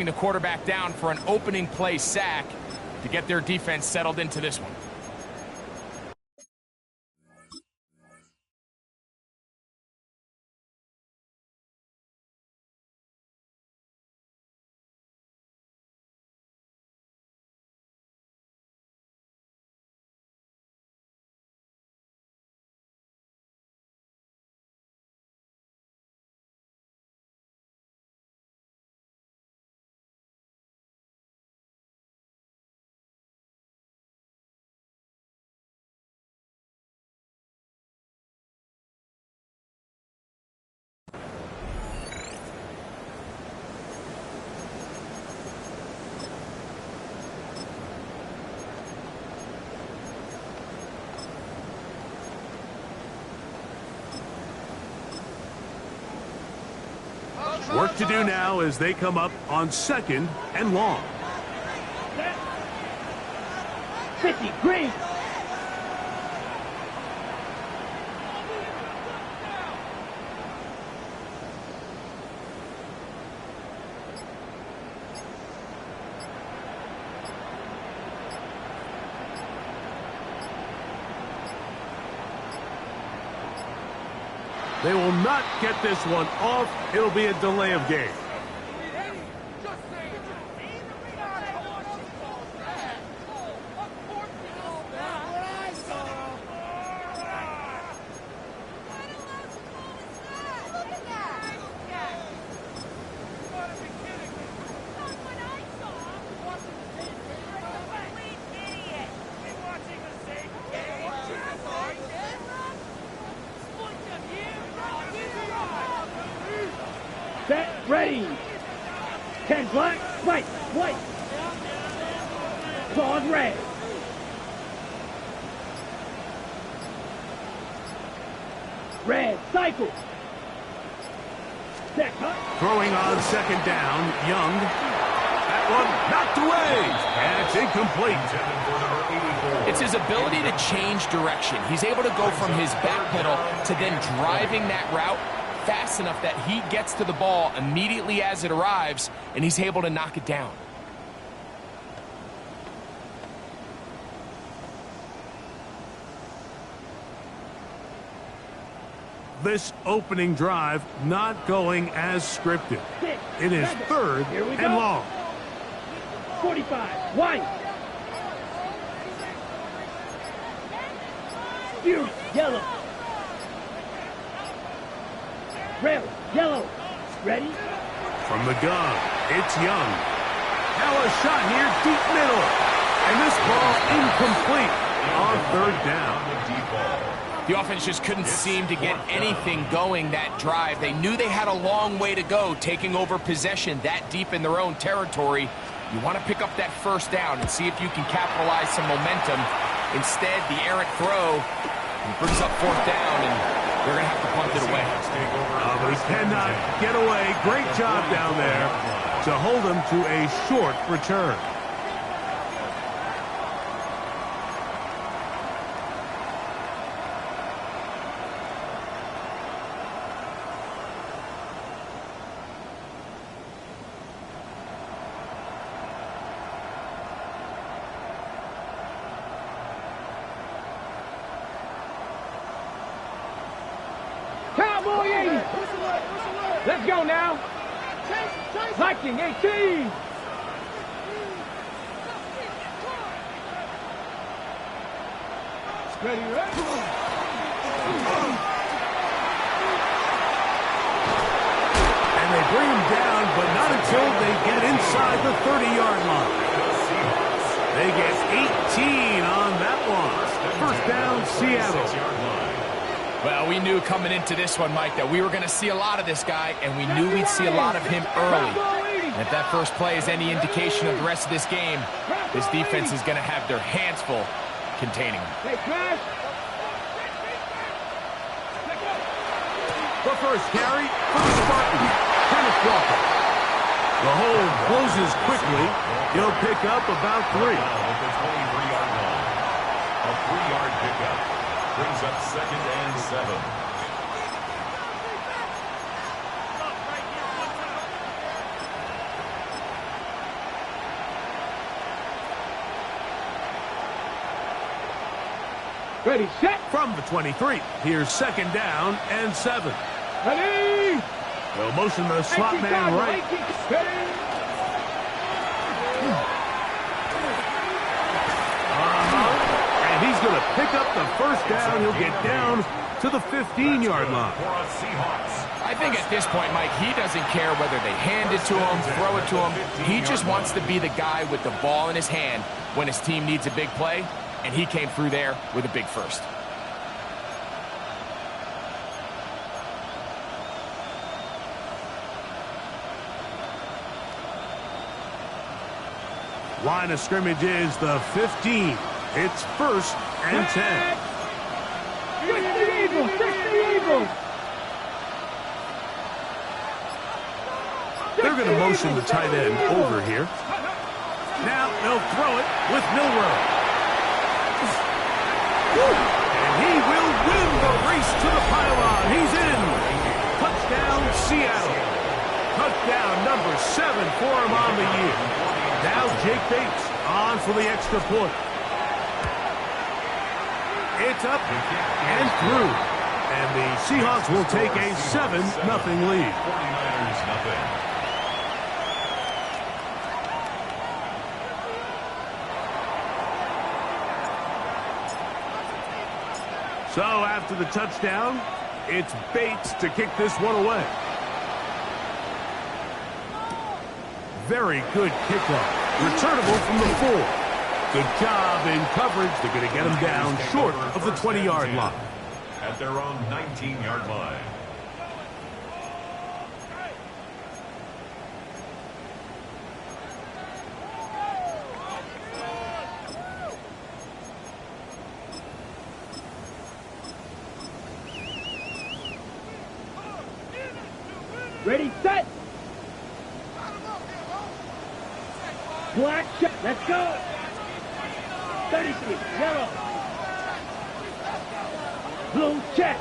The quarterback down for an opening play sack to get their defense settled into this one. Work to do now as they come up on 2nd and long. 50, green. They will not get this one off. It'll be a delay of game. Set, ready. 10 black, white, white. Pause red. Red, cycle. Set, cut. Throwing on 2nd down, Young. That one knocked away. And it's incomplete. It's his ability to change direction. He's able to go from his back pedal to then driving that route fast enough that he gets to the ball immediately as it arrives, and he's able to knock it down. This opening drive not going as scripted. It is 3rd and long. 45, white. Fury, yellow. Red, yellow. Ready? From the gun, it's Young. Now a shot here, deep middle. And this ball incomplete on 3rd down. The offense just couldn't seem to get anything going that drive. They knew they had a long way to go, taking over possession that deep in their own territory. You want to pick up that 1st down and see if you can capitalize some momentum. Instead, the errant throw brings up 4th down, and they're going to have to punt it away. But he cannot get away. Great job down there to hold him to a short return. Cowboy 80. Let's go now. Viking 18. Ready, ready. And they bring him down, but not until they get inside the 30-yard line. They get 18 on that one. 1st down, Seattle. Well, we knew coming into this one, Mike, that we were going to see a lot of this guy, and we knew we'd see a lot of him early. And if that first play is any indication of the rest of this game, this defense is going to have their hands full containing him. The first carry for the Spartans, Kenneth Walker. The hold closes quickly. He'll pick up about 3. A 3-yard pickup. Brings up 2nd and 7. Ready, set. From the 23, here's second down and 7. Ready. They'll motion the slot 18 man tackle, right. 18. Ready. And he's going to pick up the first down. He'll get down to the 15-yard line. I think at this point, Mike, he doesn't care whether they hand it to him, throw it to him. He just wants to be the guy with the ball in his hand when his team needs a big play, and he came through there with a big first. Line of scrimmage is the 15. It's 1st and 10. 60 Eagles, 60 Eagles. They're going to motion the tight end over here. Now they'll throw it with Milroe. And he will win the race to the pylon. He's in. Touchdown, Seattle. Touchdown number 7 for him on the year. Now Jake Bates on for the extra point. It's up and through. And the Seahawks will take a 7-0 lead. 49ers nothing. So after the touchdown, it's Bates to kick this one away. Very good kickoff. Returnable from the 4. Good job in coverage. They're going to get him down short of the 20-yard line. At their own 19-yard line. Ready, set. Black check. Let's go. 33, yellow. Blue check.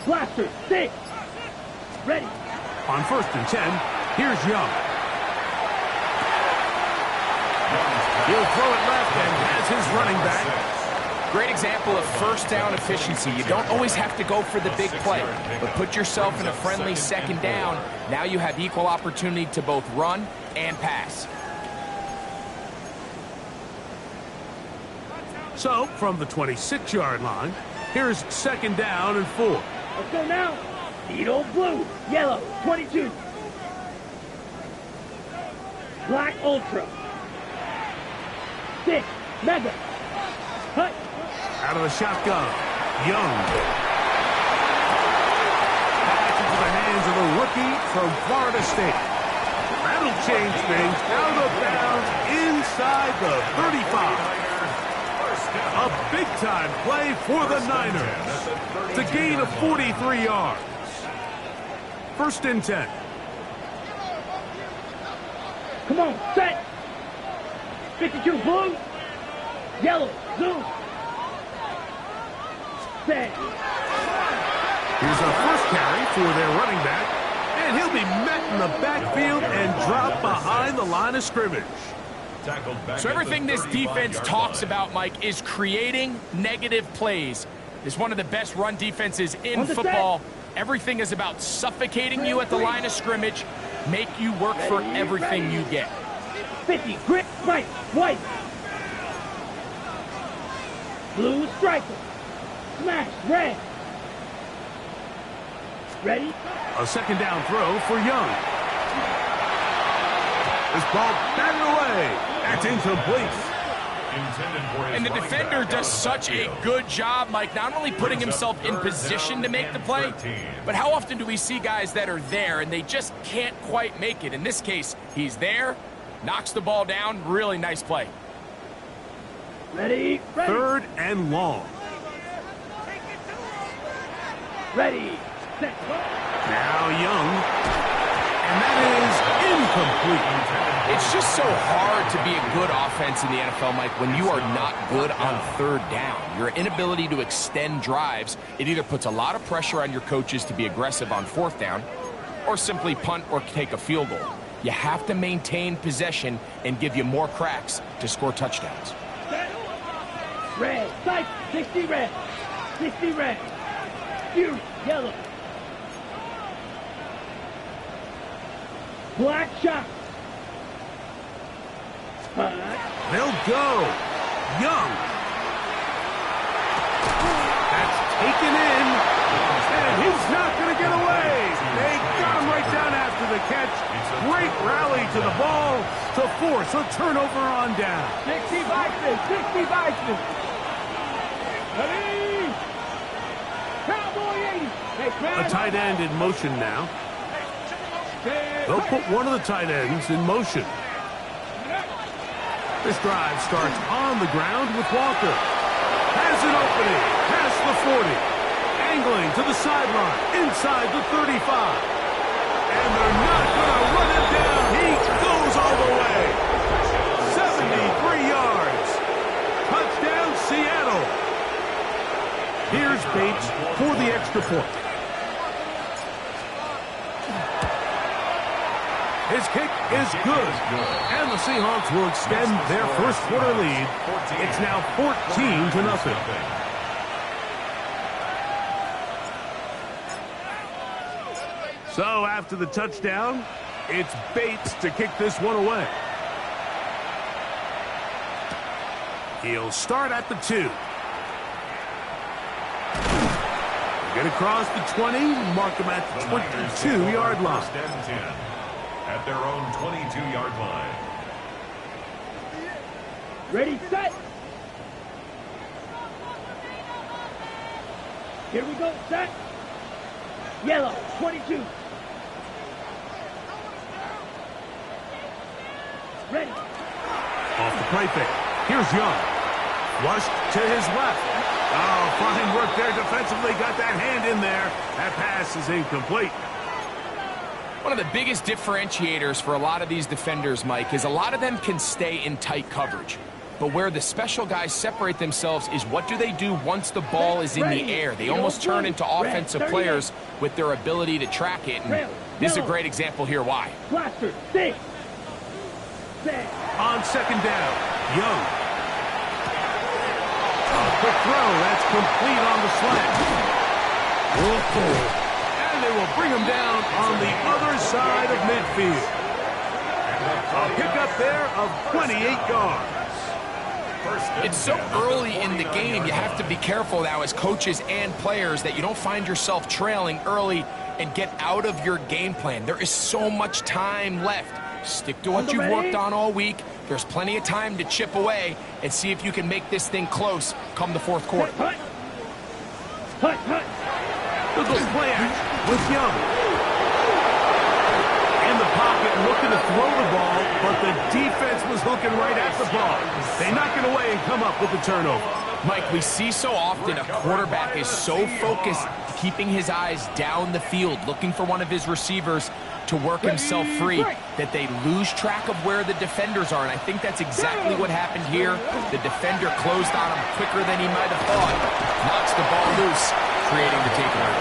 Blaster, 6. Ready. On 1st and 10, here's Young. He'll throw it left and has his running back. Great example of first down efficiency. You don't always have to go for the big play, but put yourself in a friendly second down. Now you have equal opportunity to both run and pass. So, from the 26-yard line, here's second down and 4. Let's go now. Needle blue, yellow, 22. Black ultra. 6, mega. Hut. Out of the shotgun, Young. Back into the hands of the rookie from Florida State. That'll change things. Out of bounds inside the 35. A big-time play for the Niners. It's a gain of 43 yards. 1st and 10. Come on, set. 52 blue, yellow, zoom. Set. Here's a first carry for their running back, and he'll be met in the backfield and dropped behind the line of scrimmage. So everything this defense talks about, Mike, is creating negative plays. It's one of the best run defenses in football. Everything is about suffocating you at the line of scrimmage, make you work for everything you get. 50, grit, right, white. Blue striker. Smash, red. Ready? A second down throw for Young. This ball batted away. That's incomplete. And the defender does such a good job, Mike, not only putting himself in position to make the play, but how often do we see guys that are there and they just can't quite make it? In this case, he's there, knocks the ball down, really nice play. Ready, ready. 3rd and long. Ready, set. Now Young. And that is incomplete. It's just so hard to be a good offense in the NFL, Mike, when you are not good on 3rd down. Your inability to extend drives, it either puts a lot of pressure on your coaches to be aggressive on 4th down or simply punt or take a field goal. You have to maintain possession and give you more cracks to score touchdowns. Red. Psych. 60 red. 60 red. Fury. Yellow. Black shot. They'll go. Young. That's taken in. And he's not going to get away. They got him right down after the catch. Great rally to the ball to force a turnover on down. 60 Bison. 60 Bison. Ready? Cowboy 80. Hey, A tight end in motion now. They'll put one of the tight ends in motion. This drive starts on the ground with Walker. Has an opening. Past the 40. Angling to the sideline. Inside the 35. And they're not going to run him down. He goes all the way. 73 yards. Touchdown, Seattle. Here's Bates for the extra point. His kick is good. And the Seahawks will extend their first quarter lead. It's now 14-0. So after the touchdown, it's Bates to kick this one away. He'll start at the 2. Get across the 20, mark him at the 22-yard line. At their own 22-yard line. Ready, set. Here we go, set. Yellow, 22. Ready. Off the play fake. Here's Young. Flushed to his left. Oh, fine work there defensively. Got that hand in there. That pass is incomplete. One of the biggest differentiators for a lot of these defenders, Mike, is a lot of them can stay in tight coverage. But where the special guys separate themselves is what do they do once the ball is in the air? They almost turn into offensive players with their ability to track it. And this is a great example here why. Blaster, 6. On second down, Young. A quick throw. That's complete on the slant. They will bring him down on the other side of midfield. A pickup there of 28 yards. It's so early in the game, you have to be careful now as coaches and players that you don't find yourself trailing early and get out of your game plan. There is so much time left. Stick to what you've worked on all week. There's plenty of time to chip away and see if you can make this thing close come the fourth quarter. Look at play action with Young. In the pocket, looking to throw the ball, but the defense was looking right at the ball. They knock it away and come up with the turnover. Mike, we see so often a quarterback is so focused, keeping his eyes down the field, looking for one of his receivers to work himself free, that they lose track of where the defenders are, and I think that's exactly what happened here. The defender closed on him quicker than he might have thought, knocks the ball loose, creating the takeaway.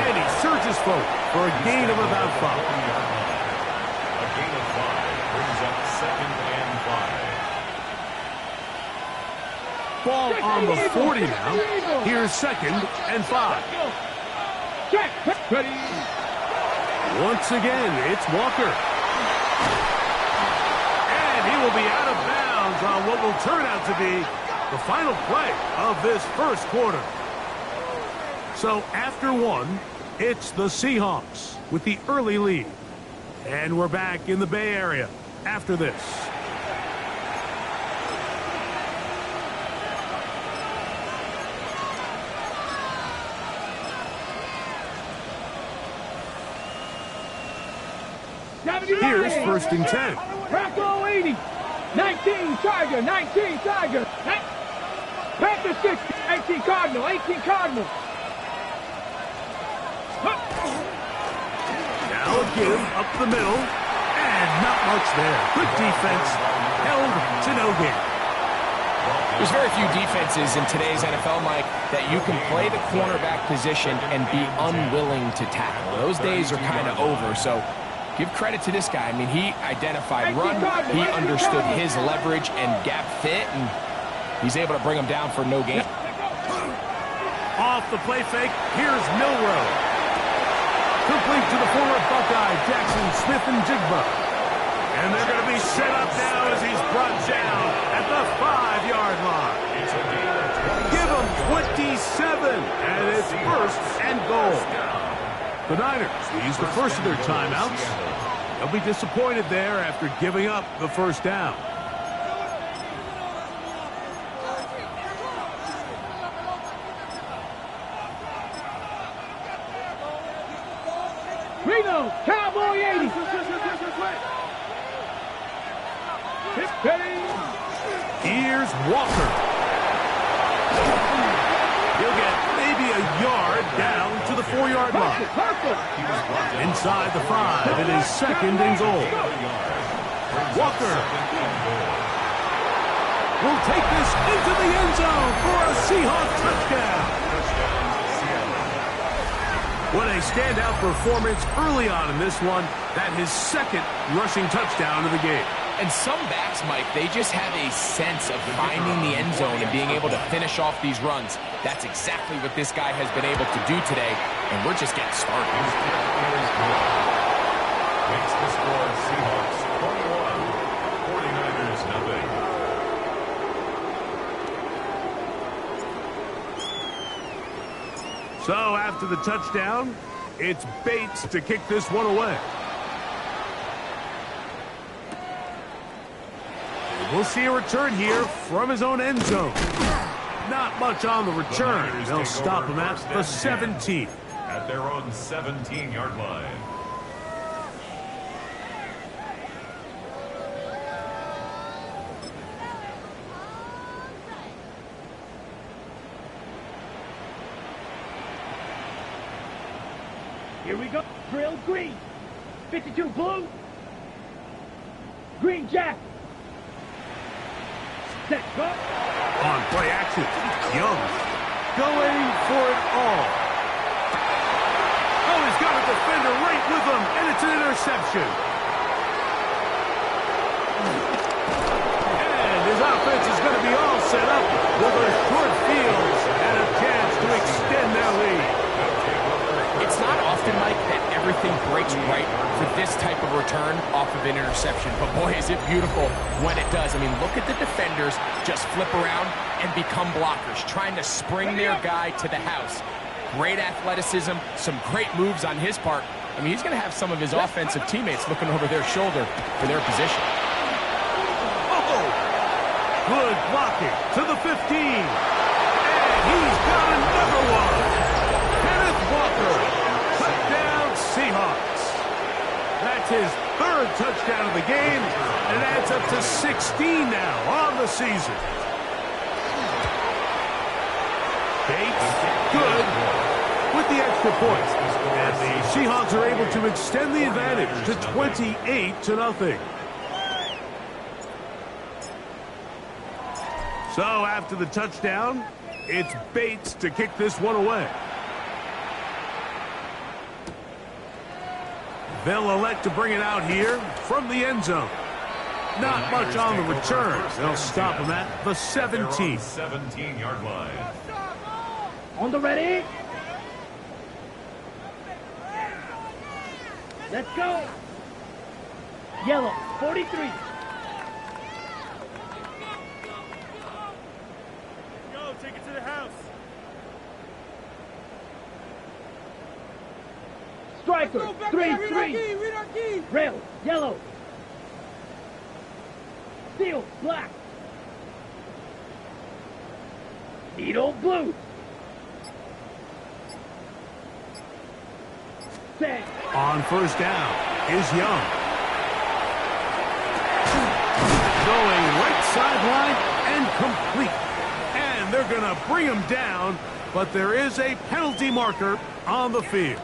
And he surges forward for a gain of about 5. A gain of 5 brings up 2nd and 5. Ball on the 40 now. Here's 2nd and 5. Check. Ready. Once again, it's Walker. And he will be out of bounds on what will turn out to be the final play of this first quarter. So after 1, it's the Seahawks with the early lead. And we're back in the Bay Area after this. Here's 1st and 10. Rocco 80. 19 Tiger. 19 Tiger. Panther 60. 18 Cardinal. 18 Cardinal. Now a give up the middle. And not much there. Good defense. Held to no gain. There's very few defenses in today's NFL, Mike, that you can play the cornerback position and be unwilling to tackle. Those days are kind of over, so give credit to this guy. I mean, he identified run, he understood his leverage and gap fit, and He's able to bring him down for no gain. Off the play fake, here's Milroe. Complete to the former Buckeye, Jackson Smith-Njigba. And they're going to be set up now as he's brought down at the 5-yard line. Give him 27, and it's first and goal. The Niners use the first of their timeouts. They'll be disappointed there after giving up the first down. Reno, Cowboy 80. Here's Walker. He'll get maybe a yard down to the 4-yard line. Inside the 5, it is second and goal. Walker will take this into the end zone for a Seahawk touchdown. What a standout performance early on in this one. That his second rushing touchdown of the game. And some backs, Mike, they just have a sense of finding the end zone and being able to finish off these runs. That's exactly what this guy has been able to do today, and we're just getting started. Makes the score Seahawks 21, 49ers nothing. So after the touchdown, it's Bates to kick this one away. We'll see a return here from his own end zone. Not much on the return. They'll stop him at the 17. At their own 17-yard line. Here we go. Drill green. 52 blue. Green jack. Set go. On play action, Young going for it all. Oh, he's got a defender right with him, and it's an interception. And his offense is going to be all set up with a short field and a chance to extend their lead. It's not often, Mike, that everything breaks right for this type of return off of an interception. But boy, is it beautiful when it does. I mean, look at the defenders just flip around and become blockers, trying to spring their guy to the house. Great athleticism, some great moves on his part. I mean, he's going to have some of his offensive teammates looking over their shoulder for their position. Oh, good blocking to the 15. And he's got another one. Kenneth Walker, touchdown Seahawks. That's his third touchdown of the game, and it adds up to 16 now on the season. Bates, good with the extra point. And the Seahawks are able to extend the advantage to 28-0. So after the touchdown, it's Bates to kick this one away. They'll elect to bring it out here from the end zone. Not much on the return. They'll stop him at the 17. 17-yard line. On the ready. Let's go. Yellow, 43. Go, take it to the house. Striker, 3-3. Rail, yellow. Steel, black. Needle, blue. Set. On first down is Young. Going right sideline and complete. And they're going to bring him down, but there is a penalty marker on the field.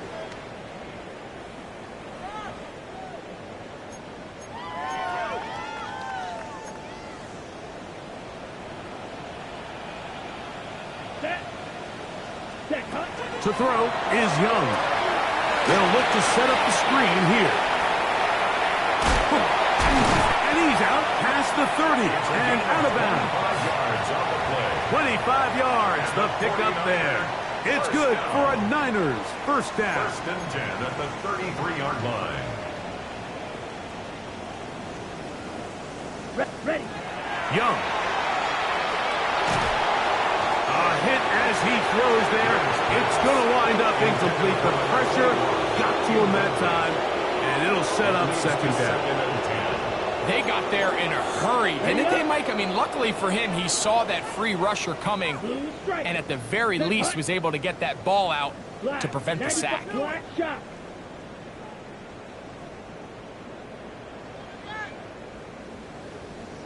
To throw is Young. They'll look to set up the screen here. And And he's out past the 30 and out of bounds. 25 yards, the pickup there. It's good for a Niners first down. First and 10 at the 33-yard line. Ready. Young. A hit as he throws there. It's going to wind up incomplete. The pressure got to him that time, and it'll set up second down. They got there in a hurry, didn't they, Mike? I mean, luckily for him, he saw that free rusher coming, and at the very least was able to get that ball out to prevent the sack. Black shot.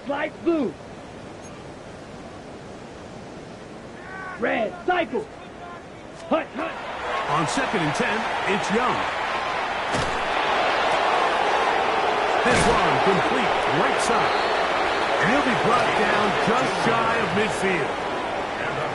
Light blue. Red, cycle. Hut. On second and 10, it's Young. This one complete, right side. And he'll be brought down just shy of midfield. And the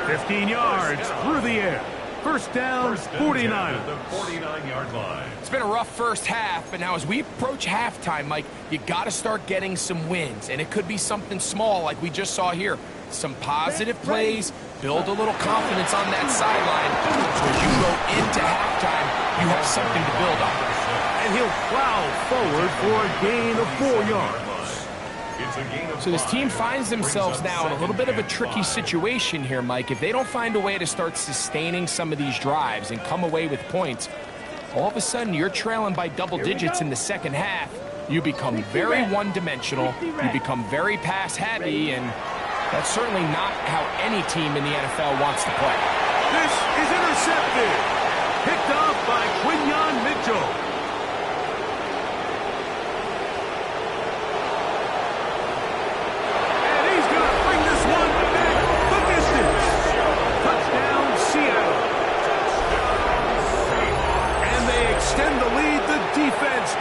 49ers 15 yards through the air. First down, 49ers. at the 49-yard line. It's been a rough first half, but now as we approach halftime, Mike, you got to start getting some wins, and it could be something small like we just saw here. Some positive plays, build a little confidence on that sideline, so as you go into halftime, you have something to build on. And he'll plow forward for a gain of 4 yards. So this team finds themselves now in a little bit of a tricky situation here, Mike. If they don't find a way to start sustaining some of these drives and come away with points, all of a sudden you're trailing by double digits in the second half. You become very one-dimensional, you become very pass-heavy, and that's certainly not how any team in the NFL wants to play. This is intercepted. Picked off by Quinyon Mitchell.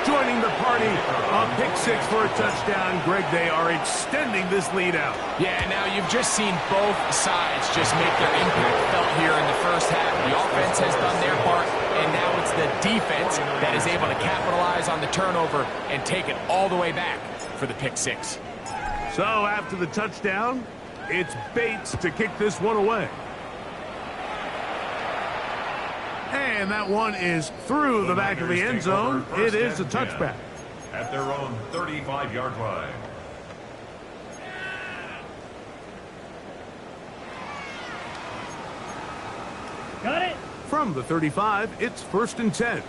Joining the party on pick six for a touchdown. Greg, they are extending this lead out. Yeah, now you've just seen both sides just make their impact felt here in the first half. The offense has done their part, and now it's the defense that is able to capitalize on the turnover and take it all the way back for the pick six. So after the touchdown, it's Bates to kick this one away. And that one is through the back of the end zone. It is a touchback. At their own 35-yard line. Got it? From the 35, it's first and 10.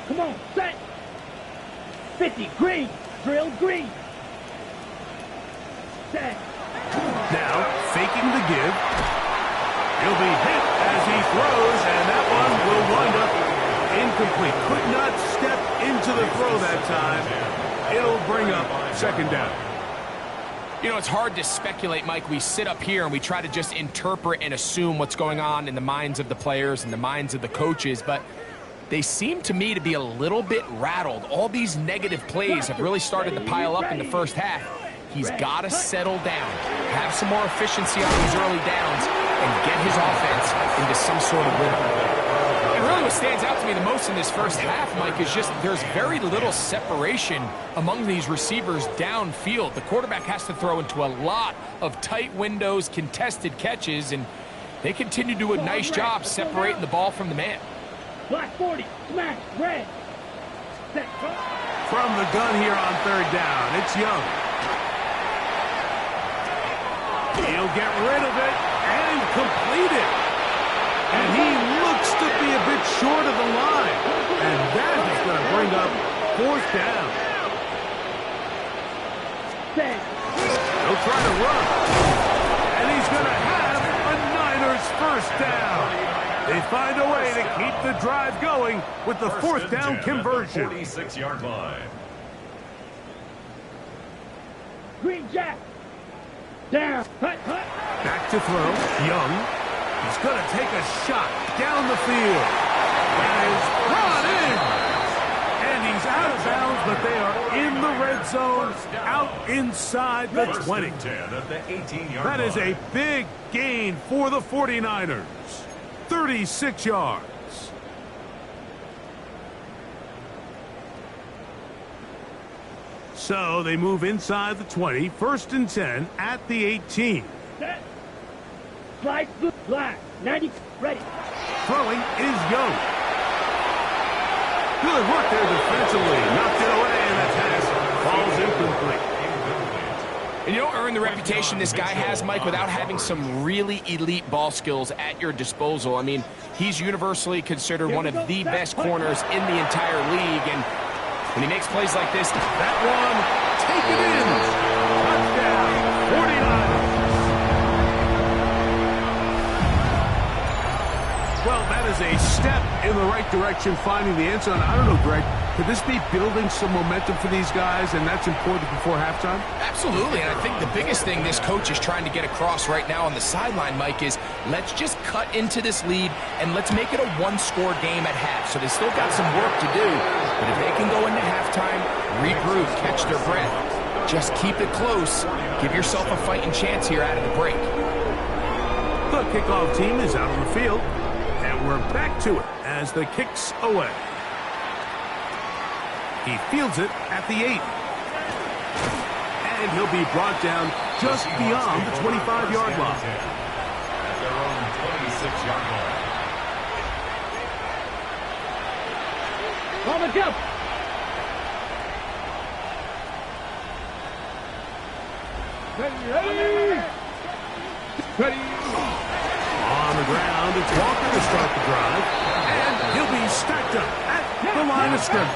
Come on, set. 50, green. Drill green. Set. Now, faking the give. He'll be hit as he throws, and that one will wind up incomplete. Could not step into the throw that time. It'll bring up second down. You know, it's hard to speculate, Mike. We sit up here and we try to just interpret and assume what's going on in the minds of the players and the minds of the coaches, but they seem to me to be a little bit rattled. All these negative plays have really started to pile up in the first half. He's got to settle down, have some more efficiency on these early downs, and get his offense into some sort of rhythm. And really what stands out to me the most in this first half, Mike, is just there's very little separation among these receivers downfield. The quarterback has to throw into a lot of tight windows, contested catches, and they continue to do a nice job separating the ball from the man. Black 40, smash, red. Set. From the gun here on third down, it's Young. He'll get rid of it and complete it. And he looks to be a bit short of the line. And that is going to bring up fourth down. He'll try to run. And he's going to have a Niners first down. They find a way to keep the drive going with the fourth down conversion. 46-yard line. Green Jack. Down. Hut. Back to throw. Young. He's going to take a shot down the field. That is brought in. And he's out of bounds, but they are in the red zone, out inside the 20. That is a big gain for the 49ers. 36 yards. So they move inside the 20, 1st and 10 at the 18. Set. Slide black. 90. Ready. Throwing is Young. Good work there defensively. Knocked it away, and the pass falls incomplete. And you don't earn the reputation this guy has, Mike, without having some really elite ball skills at your disposal. I mean, he's universally considered one of the best corners in the entire league, and when he makes plays like this, that one, take it in. Touchdown, 49ers. Well, that is a step in the right direction, finding the end zone. I don't know, Greg, could this be building some momentum for these guys, and that's important before halftime? Absolutely, and I think the biggest thing this coach is trying to get across right now on the sideline, Mike, is let's just cut into this lead and let's make it a one-score game at half. So they still got some work to do, but if they can go into halftime, regroup, catch their breath, just keep it close, give yourself a fighting chance here out of the break. The kickoff team is out on the field, and we're back to it as the kick's away. He fields it at the 8. And he'll be brought down just beyond the 25-yard line. At their own 26-yard line. On the jump. Ready. Ready. On the ground, it's Walker to start the drive. And he'll be stacked up at the line of scrimmage.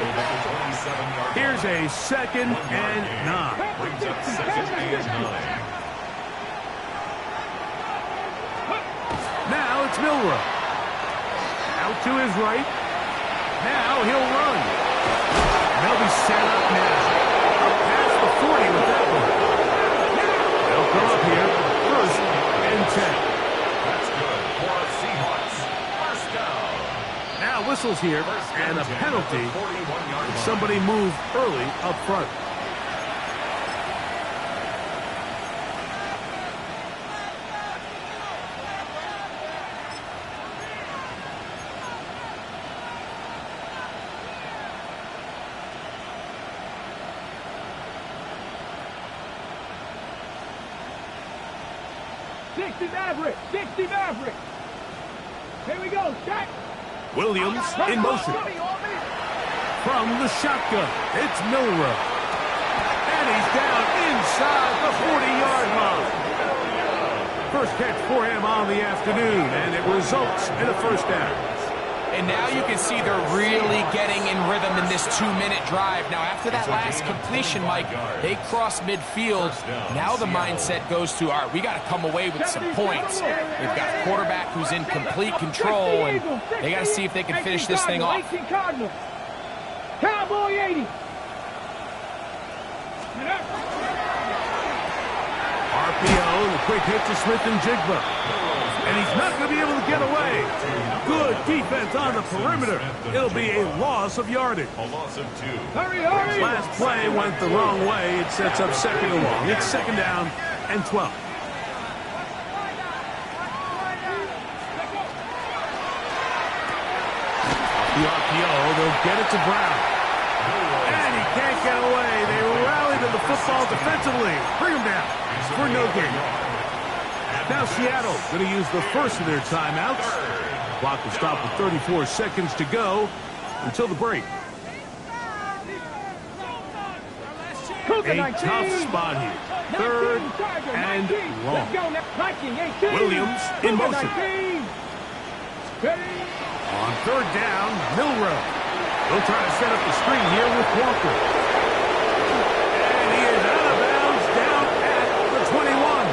Here's a 2nd and 9. Brings up 2nd and 9. Now it's Milroe. Out to his right. Now he'll run. They'll be set up now. Up past the 40 with that one. They'll come up here. 1st and 10. That's good for a Seahawks. First down. Now whistles here and a penalty. Somebody moved early up front. Dixie Maverick. Here we go. Shot. Williams in motion. From the shotgun, it's Milroe. And he's down inside the 40-yard line. First catch for him on the afternoon, and it results in a first down. And now you can see they're really getting in rhythm in this 2-minute drive. Now, after that last completion, Mike, they cross midfield. Now the mindset goes to, all right, we got to come away with some points. They've got a quarterback who's in complete control, and they got to see if they can finish this thing off. Cowboy 80. RPO, the quick hit to Smith and Jigba. And he's not going to be able to get away. Good defense on the perimeter. It'll be a loss of yardage. A loss of 2. Hurry, hurry. Last play went the wrong way. It sets up 2nd and long. It's 2nd down and 12. The RPO, they'll get it to Brown. And he can't get away. They rally to the football defensively. Bring him down for no gain. Now Seattle going to use the first of their timeouts. Clock will stop with 34 seconds to go until the break. A tough spot here. 3rd and long. Williams in motion. On 3rd down, Milroe. They'll try to set up the screen here with Walker. And he is out of bounds down at the 21.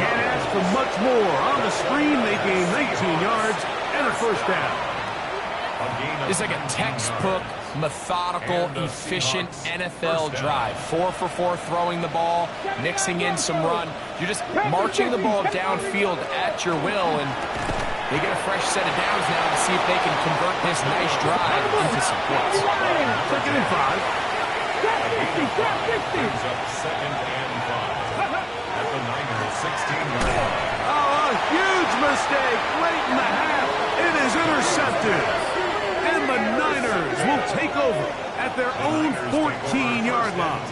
Can't ask for much more. On the screen, they gain 19 yards and a first down. It's like a textbook, methodical, efficient NFL drive. 4 for 4 throwing the ball, mixing in some run. You're just marching the ball downfield at your will, and they get a fresh set of downs now to see if they can convert this nice drive into some points. 2nd and 5. Brings up 2nd and 5. At the Niners' 16-yard line. Oh, a huge mistake late in the half. It is intercepted. And the Niners will take over at their own 14-yard line.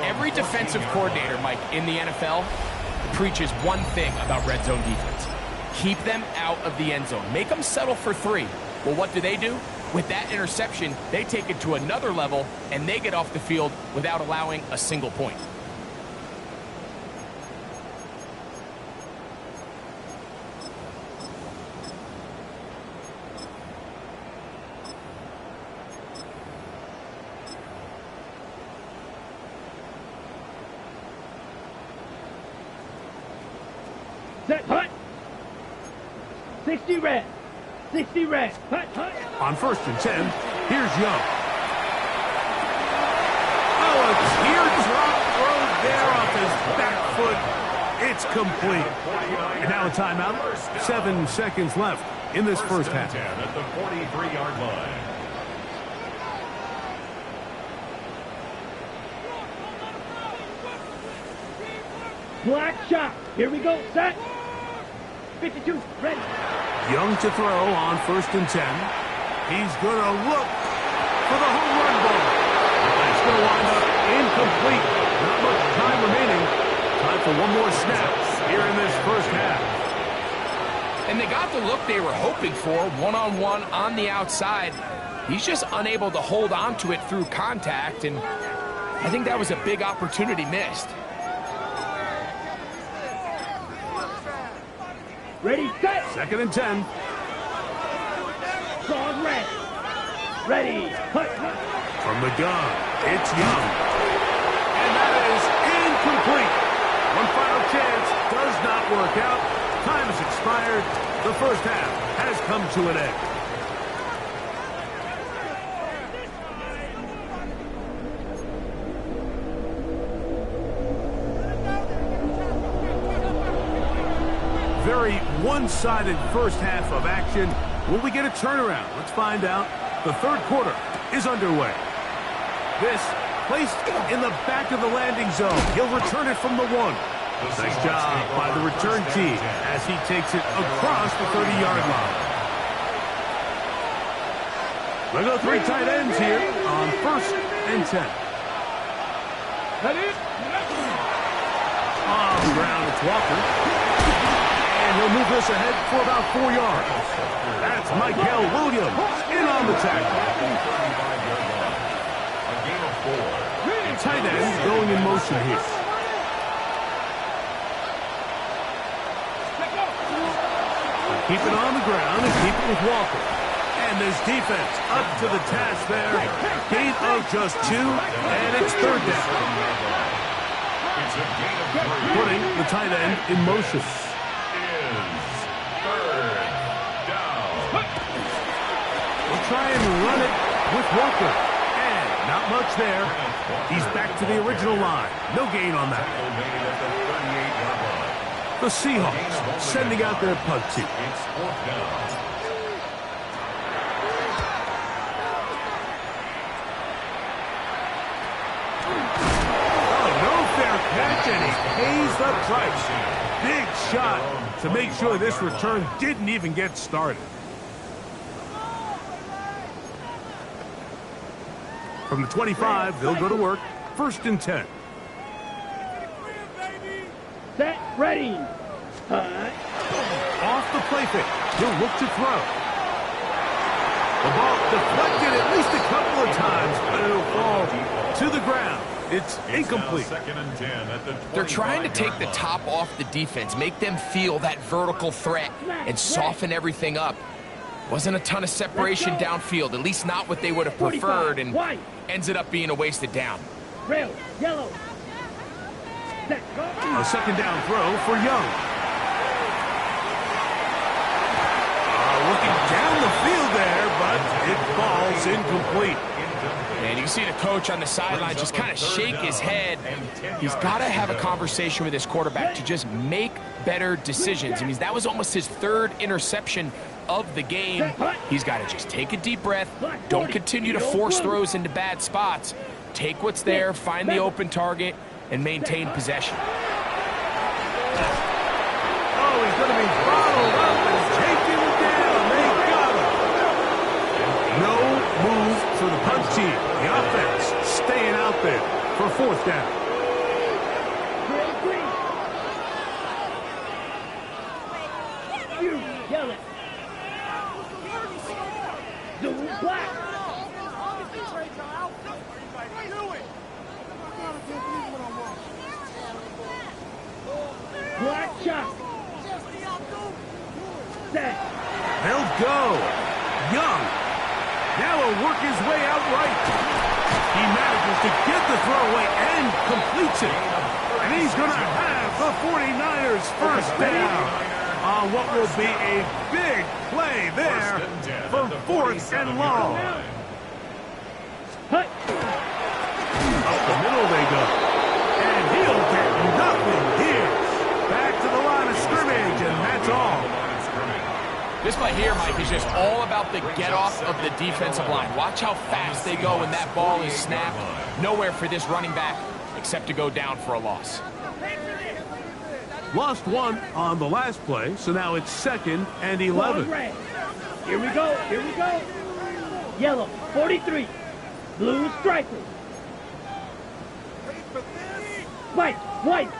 Every defensive coordinator, Mike, in the NFL preaches one thing about red zone defense. Keep them out of the end zone. Make them settle for 3. Well, what do? With that interception, they take it to another level, and they get off the field without allowing a single point. Set, hut. 60 red. 60 red. Hut, hut. On 1st and 10, here's Young. Oh, a teardrop throw there off his back foot. It's complete. And now a timeout. 7 seconds left in this first half. At the 43-yard line. Black shot. Here we go. Set. 52. Ready. Young to throw on 1st and 10. He's going to look for the home run ball. That's going to wind up incomplete. Not much time remaining. Time for one more snap here in this first half. And they got the look they were hoping for, one-on-one on the outside. He's just unable to hold on to it through contact, and I think that was a big opportunity missed. Ready, set. 2nd and 10. Strong red. Ready. Hut, hut. From the gun, it's Young. And that is incomplete. One final chance does not work out. Time has expired. The first half has come to an end. Very one-sided first half of action. Will we get a turnaround? Let's find out. The third quarter is underway. This placed in the back of the landing zone. He'll return it from the 1. Nice job by the return team as he takes it across the 30-yard line. We'll go 3 tight ends here on 1st and 10. Ready. On the ground, it's Walker. And he'll move this ahead for about 4 yards. That's Michael Williams in on the tackle. A gain of 4. Tight end going in motion here. Keep it on the ground and keep it with Walker. And this defense up to the task there. Gain of just 2, and it's 3rd down. It's a gain of 3. Putting the tight end in motion. Is 3rd down. We'll try and run it with Walker. And not much there. He's back to the original line. No gain on that. Made at the 38-yard line. The Seahawks sending out their punt team. It's 4th down. Oh, no fair catch, and he pays the price. Big shot to make sure this return didn't even get started. From the 25, they'll go to work. 1st and 10. Set. Ready. Hut. Off the play fake. He'll look to throw. The ball deflected at least a couple of times, but it'll fall to the ground. It's incomplete. 2nd and 10 at the They're trying to take the top off the defense, make them feel that vertical threat, and soften everything up. Wasn't a ton of separation downfield, at least not what they would have preferred, and ends it up being a wasted down. Rail. Yellow. Set. Go. A 2nd down throw for Young. Looking down the field there, but it falls incomplete. And you can see the coach on the sideline just kind of shake his head. He's got to have a conversation with his quarterback to just make better decisions. I mean, that was almost his 3rd interception of the game. He's got to just take a deep breath. Don't continue to force throws into bad spots. Take what's there, find the open target, and maintain possession. Oh, he's going to be bottled up and taken down. They got him. No move for the punt team. The offense staying out there for fourth down. You, yellow. Blue, black. Black chop. Set. They'll go. Young. Now he'll work his way out right. He manages to get the throwaway and completes it. And he's going to have the 49ers first down on what will be a big play there for fourth and long. Hut. Up the middle they go. And he'll get nothing here. Back to the line of scrimmage, and that's all. This play here, Mike, is just all about the get-off of the defensive line. Watch how fast they go when that ball is snapped. Nowhere for this running back except to go down for a loss. Lost one on the last play, so now it's 2nd and 11. Red. Here we go, here we go. Yellow, 43. Blue striker. White, white.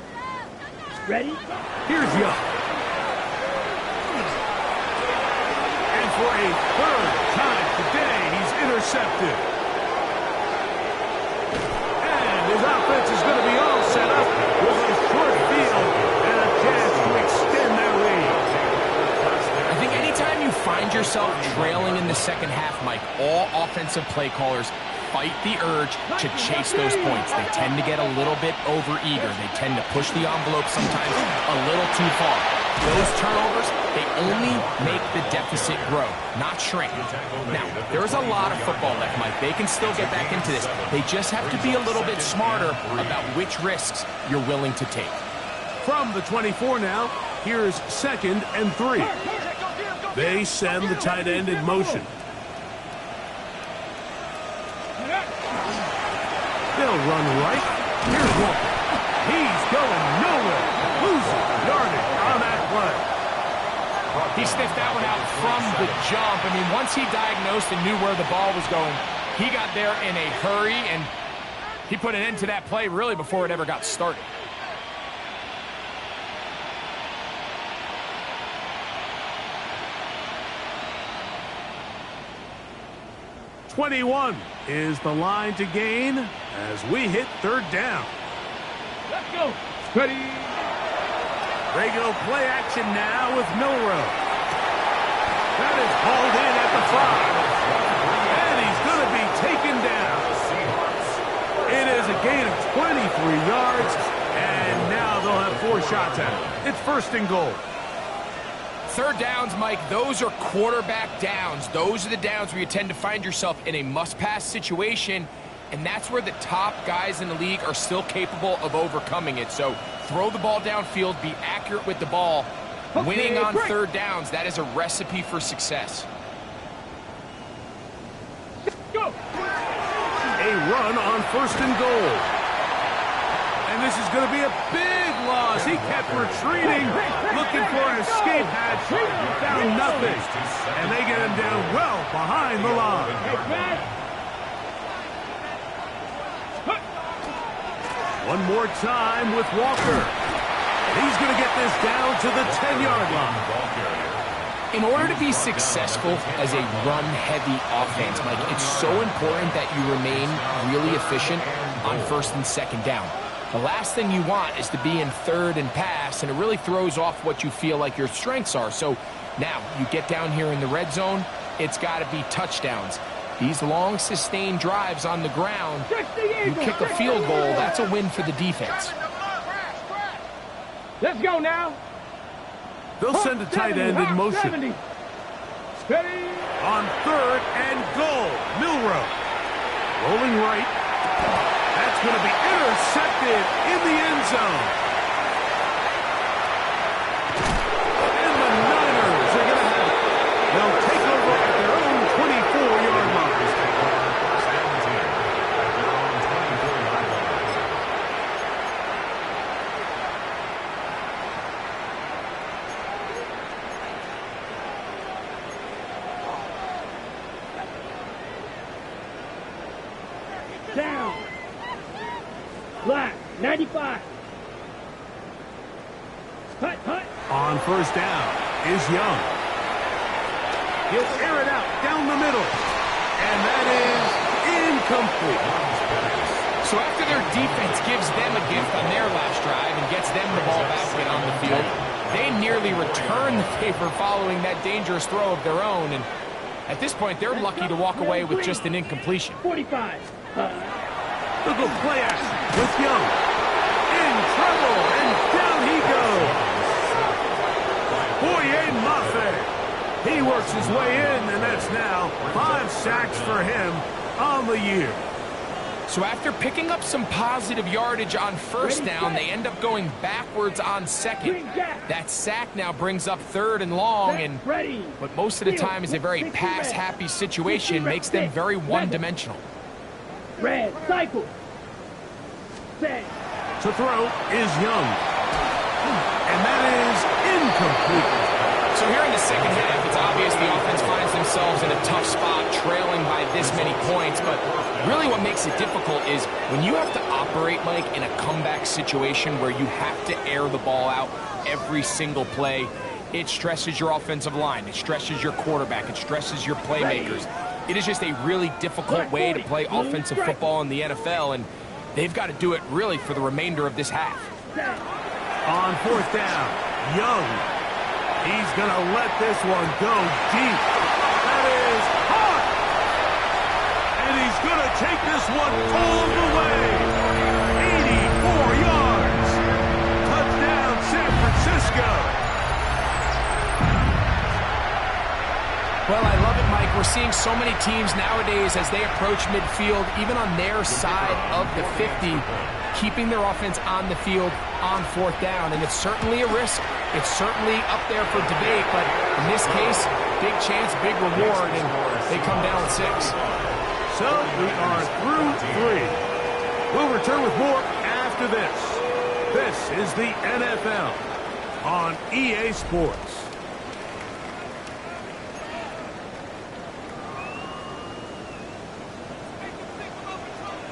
Ready? Here's Young. And for a third time today, he's intercepted. And his offense is going to be all set up with a short field and a chance to extend their lead. I think anytime you find yourself trailing in the second half, Mike, all offensive play callers fight the urge to chase those points. They tend to get a little bit overeager. They tend to push the envelope sometimes a little too far. Those turnovers, they only make the deficit grow, not shrink. Now, there's a lot of football left, Mike. They can still get back into this. They just have to be a little bit smarter about which risks you're willing to take. From the 24 now, here's 2nd and 3. They send the tight end in motion. They'll run right. Here's Walker. He's going nowhere. Losing yardage on that play. He sniffed that one out from the jump. I mean, once he diagnosed and knew where the ball was going, he got there in a hurry, and he put an end to that play really before it ever got started. "21 is the line to gain as we hit third down. Let's go. Ready? They go play action now with Milrow. That is hauled in at the 5. And he's going to be taken down. It is a gain of 23 yards, and now they'll have 4 shots at it. It's 1st and goal. Third downs, Mike, those are quarterback downs. Those are the downs where you tend to find yourself in a must-pass situation, and that's where the top guys in the league are still capable of overcoming it. So throw the ball downfield, be accurate with the ball. Winning on third downs, that is a recipe for success. Go. A run on 1st and goal. And this is going to be a big loss. He kept retreating, looking for an escape hatch. Found nothing. And they get him down well behind the line. One more time with Walker. He's going to get this down to the 10-yard line. In order to be successful as a run-heavy offense, Mike, it's so important that you remain really efficient on 1st and 2nd down. The last thing you want is to be in 3rd and pass, and it really throws off what you feel like your strengths are. So now you get down here in the red zone, it's got to be touchdowns. These long, sustained drives on the ground, you kick a field goal, that's a win for the defense. Let's go now. They'll send a tight end in motion. 70. Steady. On 3rd and goal, Milrow. Rolling right. That's going to be intercepted in the end zone. And the Niners are going to have it. They'll take over at their own 24-yard line. Black, 95. Hut, hut. On first down is Young. He'll air it out down the middle. And that is incomplete. So after their defense gives them a gift on their last drive and gets them the ball back and on the field, they nearly return the favor following that dangerous throw of their own. And at this point, they're lucky to walk away with just an incompletion. 45. Look at play action with Young. In trouble, and down he goes. Boye Mafe. He works his way in, and that's now 5 sacks for him on the year. So after picking up some positive yardage on first down, they end up going backwards on second. That sack now brings up 3rd and long, and what most of the time is a very pass-happy situation makes them very one-dimensional. Red, cycle. Set. To throw is Young. And that is incomplete. So here in the second half, it's obvious the offense finds themselves in a tough spot, trailing by this many points. But really what makes it difficult is when you have to operate, Mike, in a comeback situation where you have to air the ball out every single play, it stresses your offensive line. It stresses your quarterback. It stresses your playmakers. It is just a really difficult way to play offensive football in the NFL, and they've got to do it really for the remainder of this half. On fourth down, Young. He's going to let this one go deep. That is hot. And he's going to take this one all the way. 84 yards. Touchdown, San Francisco. Well, I love it, Mike. We're seeing so many teams nowadays as they approach midfield, even on their side of the 50, keeping their offense on the field on fourth down. And it's certainly a risk. It's certainly up there for debate, but in this case, big chance, big reward, and they come down with 6. So we are through 3. We'll return with more after this. This is the NFL on EA Sports.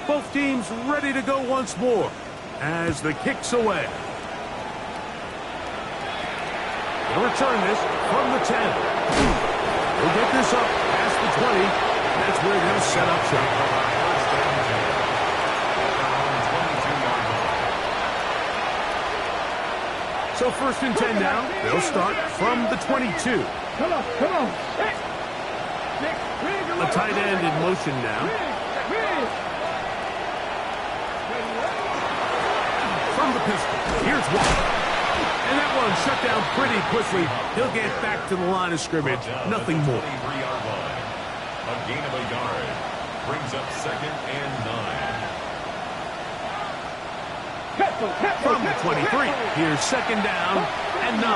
Both teams ready to go once more as the kick's away. They'll return this from the 10. They'll get this up past the 20. That's where they'll set up shop. So 1st and 10 now. They'll start from the 22. Come on, come on. A tight end in motion now. From the pistol, here's one. And that one shut down pretty quickly. He'll get back to the line of scrimmage. Nothing more. 23-yard line. A gain of a yard. Brings up 2nd and 9. From the 23, here's 2nd down and 9.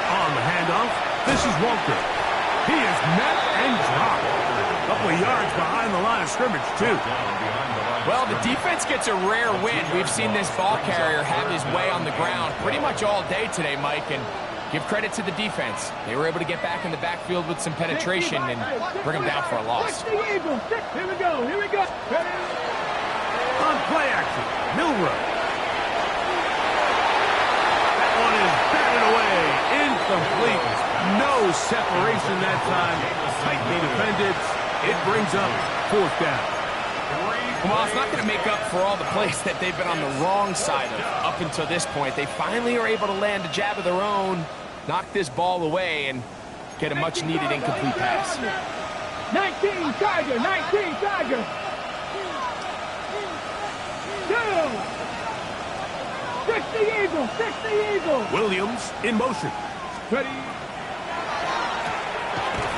On the handoff, this is Walker. He is met and dropped. A couple of yards behind the line of scrimmage, too. Well, the defense gets a rare win. We've seen this ball carrier have his way on the ground pretty much all day today, Mike, and give credit to the defense. They were able to get back in the backfield with some penetration and bring them down for a loss. Here we go, here we go. On play action, Milroe. That one is batted away, incomplete. No separation that time. Tightly defended. It brings up 4th down. Well, it's not going to make up for all the plays that they've been on the wrong side of up until this point. They finally are able to land a jab of their own, knock this ball away, and get a much-needed incomplete pass. 19 Tiger, 19 Tiger. 60 Eagle, 60 Eagle. Williams in motion. Ready.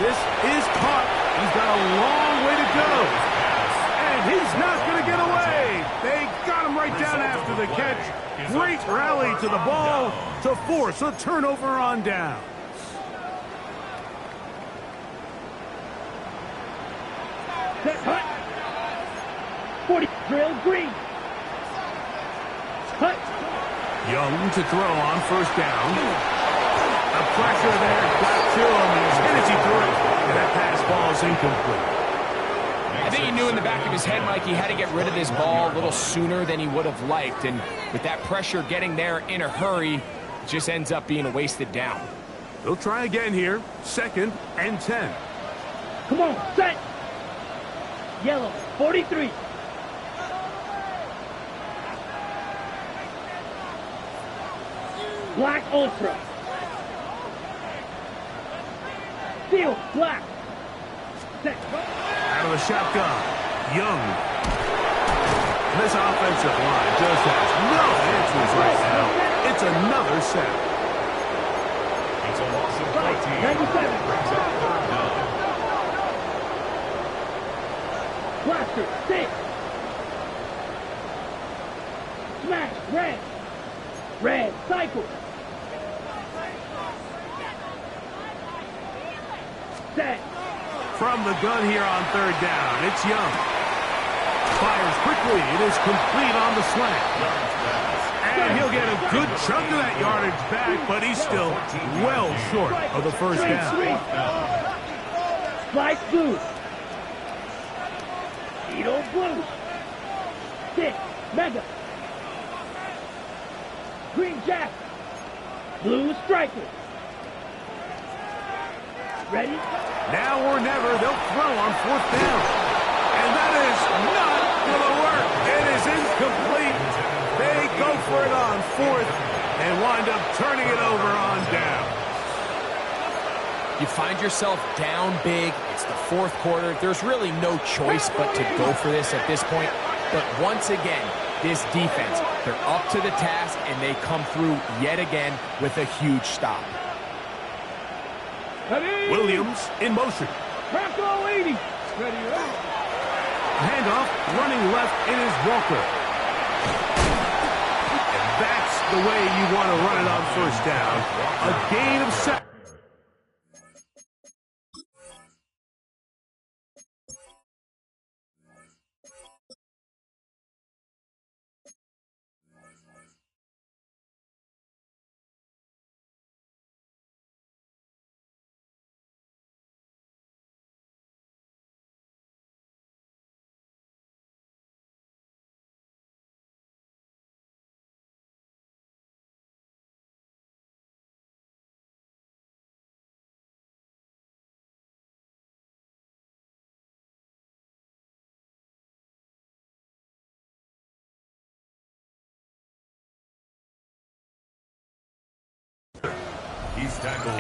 This is caught. He's got a long way to go. And he's not going to get away. They got him right down after the catch. Great rally to the ball to force a turnover on down. Set, hut. 40, drill, green. Hut. Young to throw on first down. The pressure there got to him as he threw it. And that pass ball is incomplete. I think he knew in the back of his head, Mike, he had to get rid of this ball a little sooner than he would have liked. And with that pressure getting there in a hurry, it just ends up being a wasted down. They'll try again here. 2nd and 10. Come on, set. Yellow, 43. Black Ultra. Steel, black. Set. Out of the shotgun. Young. This offensive line just has no answers right now. It's another set. It's a loss of 14. 97. Brings up 3rd down. Blaster, 6. Smash, red. Red, cycle. Set. From the gun here on 3rd down, it's Young. Fires quickly. It is complete on the slant. And he'll get a good chunk of that yardage back, but he's still well short of the first down. Slice blue. Edo blue. 6. Mega. Green jack. Blue striker. Ready? Now or never, they'll throw on 4th down. And that is not going to work. It is incomplete. They go for it on 4th and wind up turning it over on down. You find yourself down big. It's the 4th quarter. There's really no choice but to go for this at this point. But once again, this defense, they're up to the task, and they come through yet again with a huge stop. Ready? Williams in motion. Franco 80. Ready, Handoff, running left, it is Walker. And that's the way you want to run it on 1st down. A gain of 7.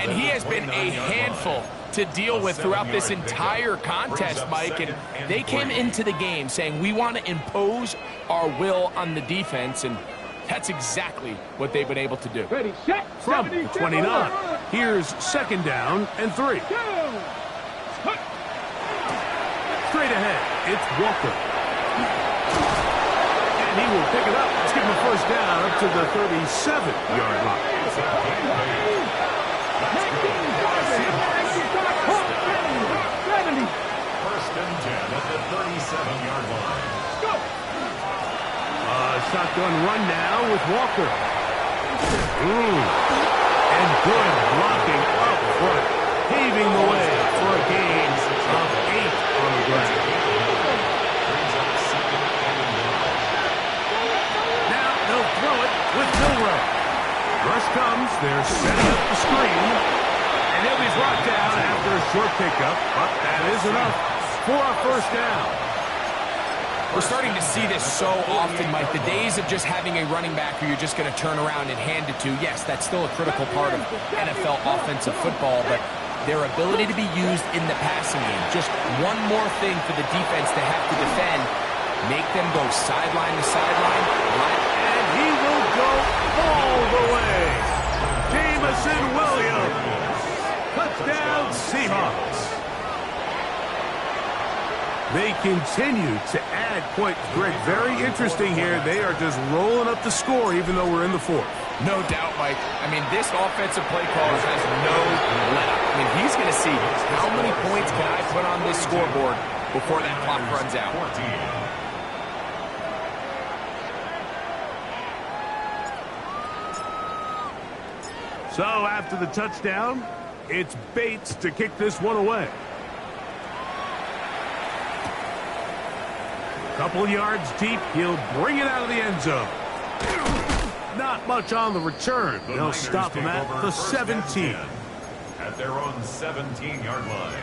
And he has been a handful to deal with throughout this entire contest, Mike. And they came into the game saying, we want to impose our will on the defense, and that's exactly what they've been able to do. Ready, set. From the 29, here's 2nd down and 3. Straight ahead, it's Walker. And he will pick it up. Let's give him a 1st down up to the 37-yard line. 1st and 10 at the 37-yard line. Shotgun run now with Walker. And good blocking up front, paving the way for a gain of 8 on the ground. Now they'll throw it with Milroe. Rush comes, they're setting up the screen, and he'll be brought down after a short pickup, but that is enough for a 1st down. We're starting to see this so often, Mike. The days of just having a running back who you're just going to turn around and hand it to, yes, that's still a critical part of NFL offensive football, but their ability to be used in the passing game, just one more thing for the defense to have to defend, make them go sideline to sideline, and he will go all the way. Jameson Williams. Touchdown, Seahawks. They continue to add points. Greg, very interesting here. They are just rolling up the score even though we're in the 4th. No doubt, Mike. I mean, this offensive play caller has no let-up. I mean, he's going to see how many points can I put on this scoreboard before that clock runs out. 14. So after the touchdown, it's Bates to kick this one away. Couple yards deep, he'll bring it out of the end zone. Not much on the return. They'll stop him at the 17. At their own 17-yard line.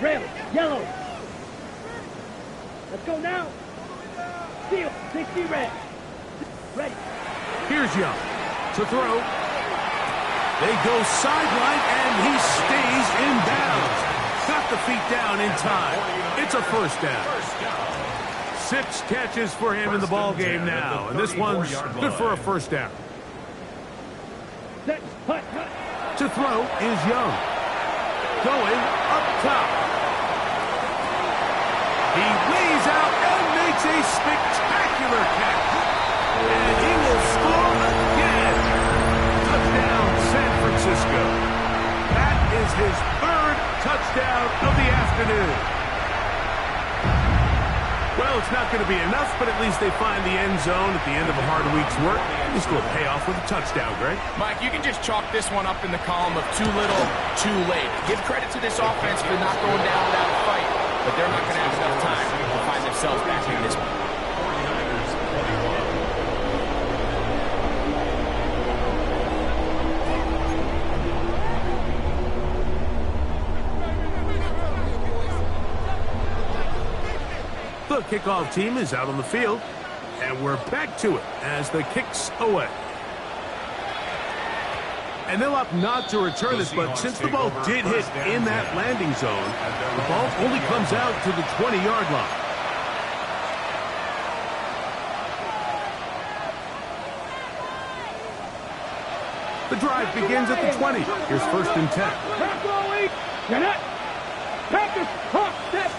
Red, yellow. Let's go now. Seal, 60 red. Ready. Here's Young to throw. They go sideline, and he stays in bounds. Got the feet down in time. It's a first down. 6 catches for him in the ball game now, and this one's good for a first down. Set, hut. To throw is Young. Going up top. He lays out and makes a spectacular catch. And he will score again. Touchdown, San Francisco. That is his 3rd touchdown of the afternoon. Well, it's not going to be enough, but at least they find the end zone at the end of a hard week's work. This will pay off with a touchdown, Greg. Mike, you can just chalk this one up in the column of too little, too late. Give credit to this offense for not going down without a fight, but they're not going to have enough time to find themselves back in this one. 49ers 21. The kickoff team is out on the field, and we're back to it as the kick's away. And they'll opt not to return this, but since the ball did hit in that landing zone, the ball only comes out to the 20-yard line. The drive begins at the 20. Here's 1st and 10. You're not. Packers, hawk, set.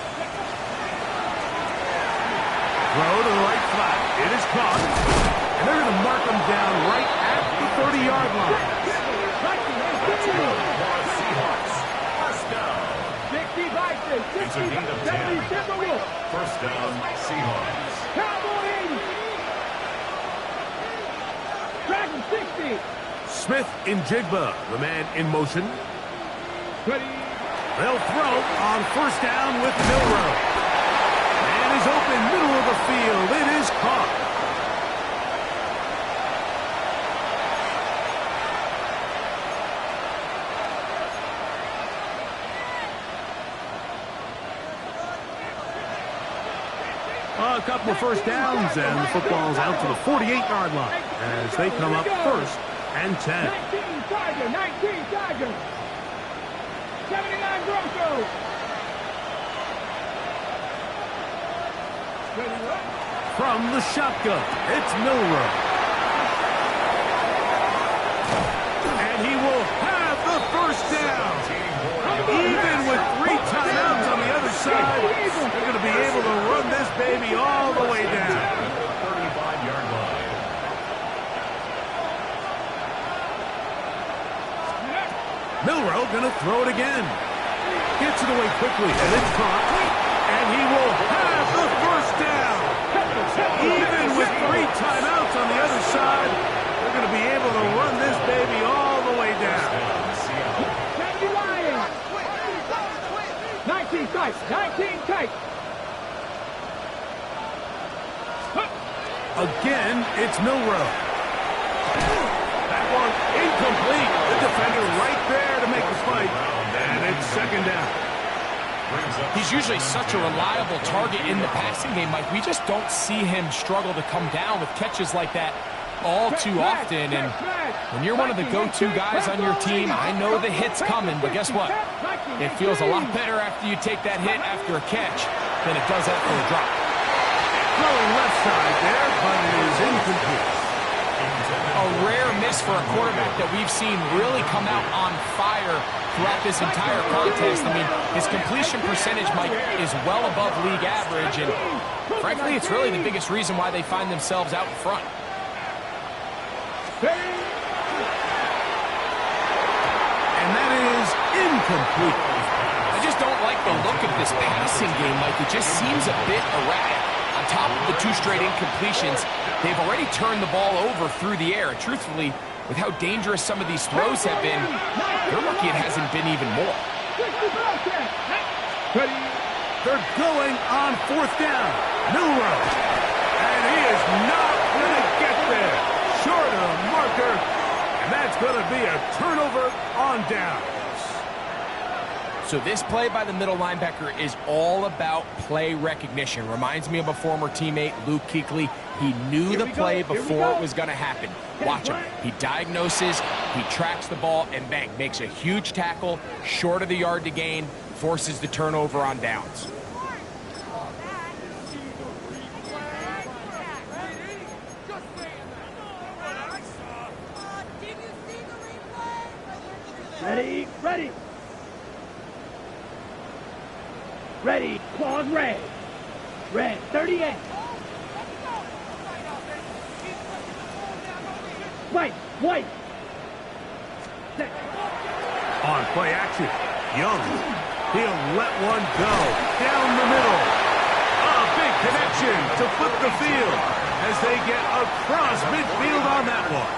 Throw to the right flat. It is caught. And they're going to mark him down right at the 30-yard line. Seahawks. First down. 60 Vikings, 60, 70 Timberwolves. First down, Seahawks. Cowboys. Dragon 60. Smith in Jigba, the man in motion. Ready. They'll throw on 1st down with Milroe. And is open middle of the field. It is caught. A couple of first downs, and the football's out to the 48-yard line as they come up 1st and 10. 19 Tiger, 19 Tiger. 79 Broncos. From the shotgun, it's Milroe. And he will have the first down. Even with 3 timeouts on the other side, they're going to be able to run this baby all the way down. 35-yard line. Milroe going to throw it again. Gets it away quickly, and it's caught. And he will have the first down. Even with 3 timeouts on the other side, they're going to be able to run this baby all the way down. 70 Lions. 19 tight, 19 tight. Again, it's Milroe. That one incomplete. The defender right there to make the fight. And it's 2nd down. He's usually such a reliable target in the passing game, Mike. We just don't see him struggle to come down with catches like that all too often. And when you're one of the go-to guys on your team, I know the hit's coming, but guess what? It feels a lot better after you take that hit after a catch than it does after a drop. Throwing left side there, but it is incomplete. A rare miss for a quarterback that we've seen really come out on fire throughout this entire contest. I mean, his completion percentage, Mike, is well above league average, and frankly, it's really the biggest reason why they find themselves out in front. And that is incomplete. I just don't like the look of this passing game, Mike. It just seems a bit erratic. On top of the 2 straight incompletions, they've already turned the ball over through the air. Truthfully, With how dangerous some of these throws have been, they're lucky it hasn't been even more. They're going on 4th down. Milroe. And he is not going to get there. Short of marker. And that's going to be a turnover on downs. So this play by the middle linebacker is all about play recognition. Reminds me of a former teammate, Luke Kuechly. He knew the play before it was going to happen. Watch him. He diagnoses, he tracks the ball, and bang, makes a huge tackle, short of the yard to gain, forces the turnover on downs. Ready, ready. Ready, claws red. Red, 38. White. Set. On play action, Young. He'll let one go down the middle. A big connection to flip the field as they get across midfield on that one.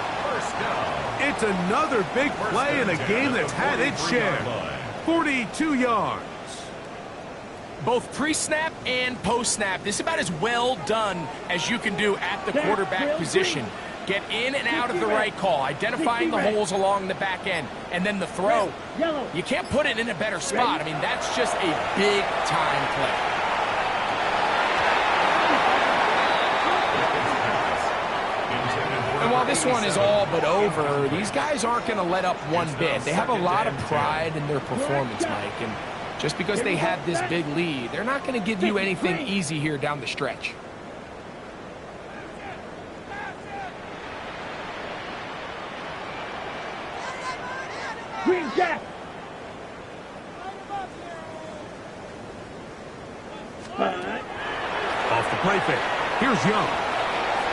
It's another big play in a game that's had its share. 42 yards. Both pre-snap and post-snap, this is about as well done as you can do at the quarterback position. Get in and out of the right call, identifying the holes along the back end, and then the throw. You can't put it in a better spot. I mean, that's just a big-time play. And while this one is all but over, these guys aren't going to let up one bit. They have a lot of pride in their performance, Mike, and just because they had this big lead, they're not going to give you anything easy here down the stretch. Green Jack. Off the play fake. Here's Young.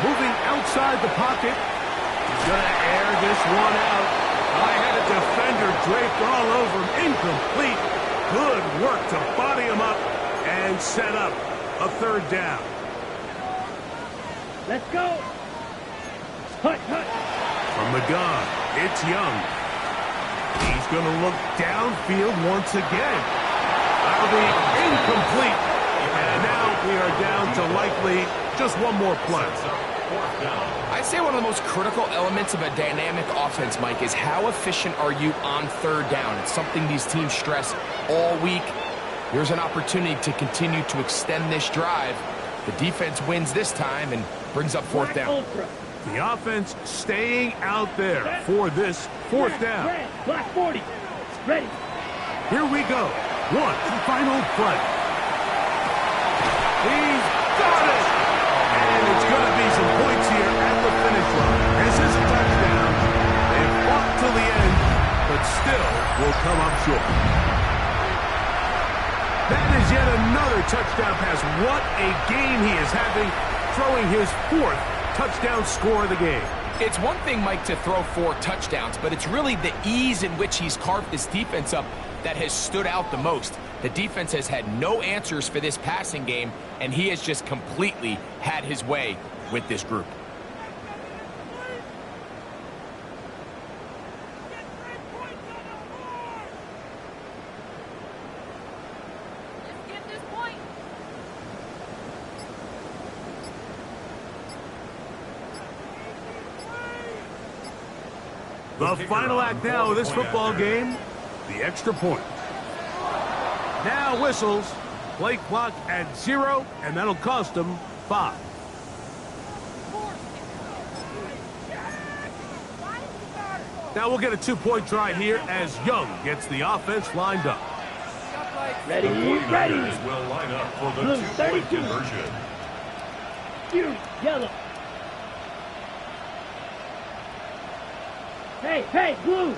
Moving outside the pocket. He's going to air this one out. I had a defender draped all over him. Incomplete. Good work to body him up and set up a 3rd down. Let's go. Hut. From the gun, it's Young. He's going to look downfield once again. That'll be incomplete. And now we are down to likely just one more play. I'd say one of the most critical elements of a dynamic offense, Mike, is how efficient are you on 3rd down. It's something these teams stress all week. Here's an opportunity to continue to extend this drive. The defense wins this time and brings up 4th down. The offense staying out there for this 4th down. Black 40. Ready. Here we go. One final play. He's got it! And it's going to be some points here at the finish line. This is a touchdown. They've fought till the end, but still will come up short. That is yet another touchdown pass. What a game he is having, throwing his 4th touchdown score of the game. It's one thing, Mike, to throw 4 touchdowns, but it's really the ease in which he's carved this defense up that has stood out the most. The defense has had no answers for this passing game, and he has just completely had his way with this group. The final act now of this football game, the extra point. Now whistles, play clock at 0, and that'll cost them 5. Now we'll get a 2-point try here as Young gets the offense lined up. Ready. Will line up for the Blue, 2-point 32. conversion. Yellow. Hey, blue.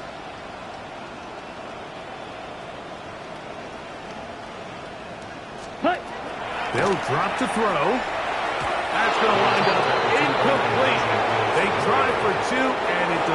Hut. They'll drop to throw. That's going to wind up incomplete. They try for 2, and it does